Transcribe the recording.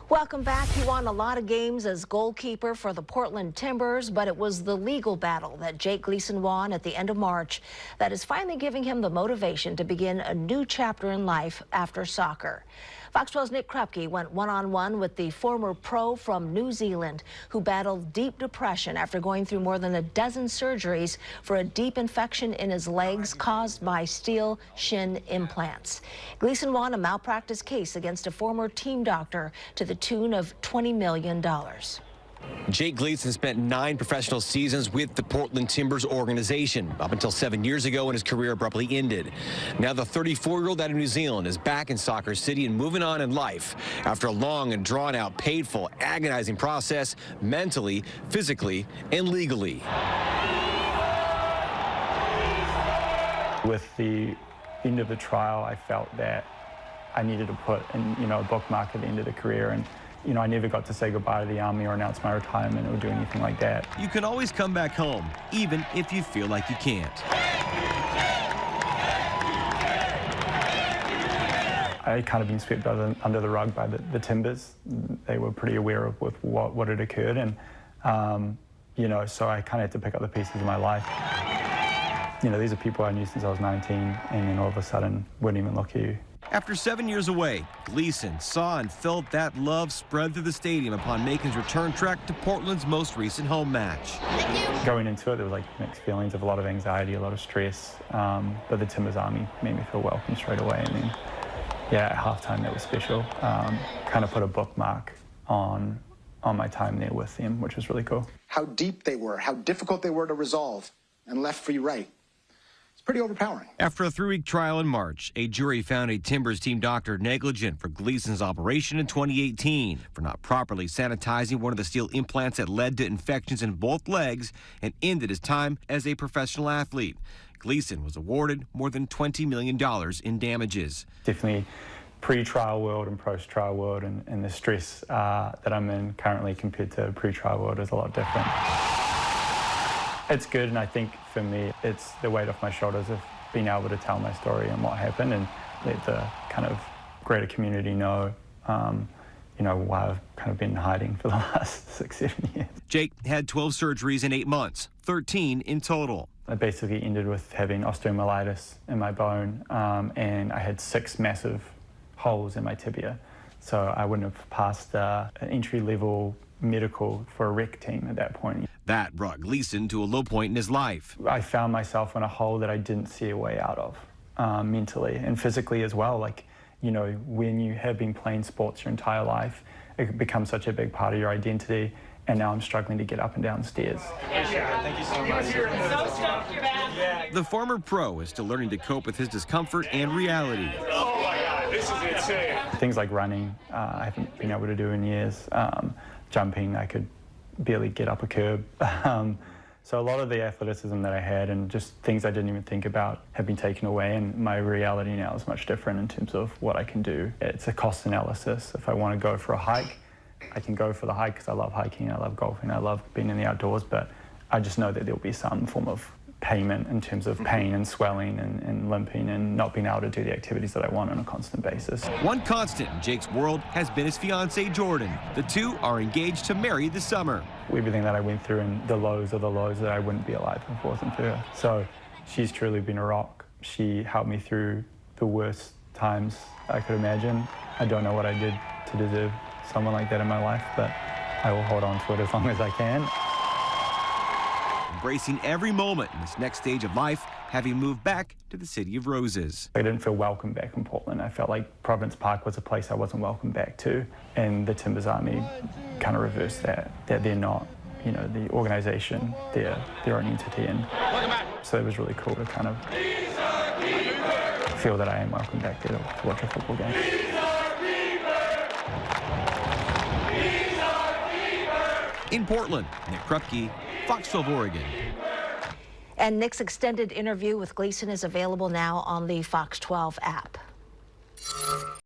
Welcome back. He won a lot of games as goalkeeper for the Portland Timbers, but it was the legal battle that Jake Gleeson won at the end of March that is finally giving him the motivation to begin a new chapter in life after soccer. Fox 12's Nick Krupke went one-on-one with the former pro from New Zealand who battled deep depression after going through more than a dozen surgeries for a deep infection in his legs caused by steel shin implants. Gleeson won a malpractice case against a former team doctor to the tune of $20 million. Jake Gleeson spent 9 professional seasons with the Portland Timbers organization up until 7 years ago when his career abruptly ended. Now the 34-year-old out of New Zealand is back in Soccer City and moving on in life after a long and drawn-out, painful, agonizing process mentally, physically, and legally. With the end of the trial, I felt that I needed to put a bookmark at the end of the career, and I never got to say goodbye to the Army or announce my retirement or do anything like that. You can always come back home, even if you feel like you can't. I kind of been swept under the rug by the Timbers. They were pretty aware of what had occurred, and so I kind of had to pick up the pieces of my life. These are people I knew since I was 19, and then all of a sudden wouldn't even look at you. After 7 years away, Gleeson saw and felt that love spread through the stadium upon making his return trek to Portland's most recent home match. Going into it, there was mixed feelings of a lot of anxiety, a lot of stress, but the Timbers Army made me feel welcome straight away. And then, at halftime, that was special. Kind of put a bookmark on my time there with them, which was really cool. How deep they were, how difficult they were to resolve, and left free right. Pretty overpowering. After a 3-week trial in March, a jury found a Timbers team doctor negligent for Gleeson's operation in 2018 for not properly sanitizing one of the steel implants that led to infections in both legs and ended his time as a professional athlete. Gleeson was awarded more than $20 million in damages. Definitely pre-trial world and post-trial world, and the stress that I'm in currently compared to pre-trial world is a lot different. It's good, and I think for me, it's the weight off my shoulders of being able to tell my story and what happened and let the kind of greater community know, why I've kind of been hiding for the last 6-7 years. Jake had 12 surgeries in 8 months, 13 in total. I basically ended with having osteomyelitis in my bone, and I had 6 massive holes in my tibia. So I wouldn't have passed an entry-level medical for a rec team at that point. That brought Gleeson to a low point in his life. I found myself in a hole that I didn't see a way out of, mentally and physically as well. When you have been playing sports your entire life, it becomes such a big part of your identity, and now I'm struggling to get up and down stairs. Thank you so much. So stoked you're back. The former pro is still learning to cope with his discomfort and reality. Oh my God, this is insane. Things like running, I haven't been able to do in years. Jumping, I could barely get up a curb. So a lot of the athleticism that I had and just things I didn't even think about have been taken away, and my reality now is much different in terms of what I can do. It's a cost analysis. If I want to go for a hike, I can go for the hike because I love hiking, I love golfing, I love being in the outdoors, but I just know that there'll be some form of payment in terms of pain and swelling and limping and not being able to do the activities that I want on a constant basis. One constant in Jake's world has been his fiancée, Jordan. The two are engaged to marry this summer. Everything that I went through and the lows are the lows that I wouldn't be alive if it wasn't for her. So she's truly been a rock. She helped me through the worst times I could imagine. I don't know what I did to deserve someone like that in my life, but I will hold on to it as long as I can. Embracing every moment in this next stage of life, having moved back to the City of Roses. I didn't feel welcome back in Portland. I felt like Province Park was a place I wasn't welcome back to, and the Timbers Army kind of reversed that they're not, the organization, they're their own entity, and so it was really cool to kind of feel that I am welcome back there to watch a football game. In Portland, Nick Krupke, Fox 12 Oregon. And Nick's extended interview with Gleeson is available now on the Fox 12 app.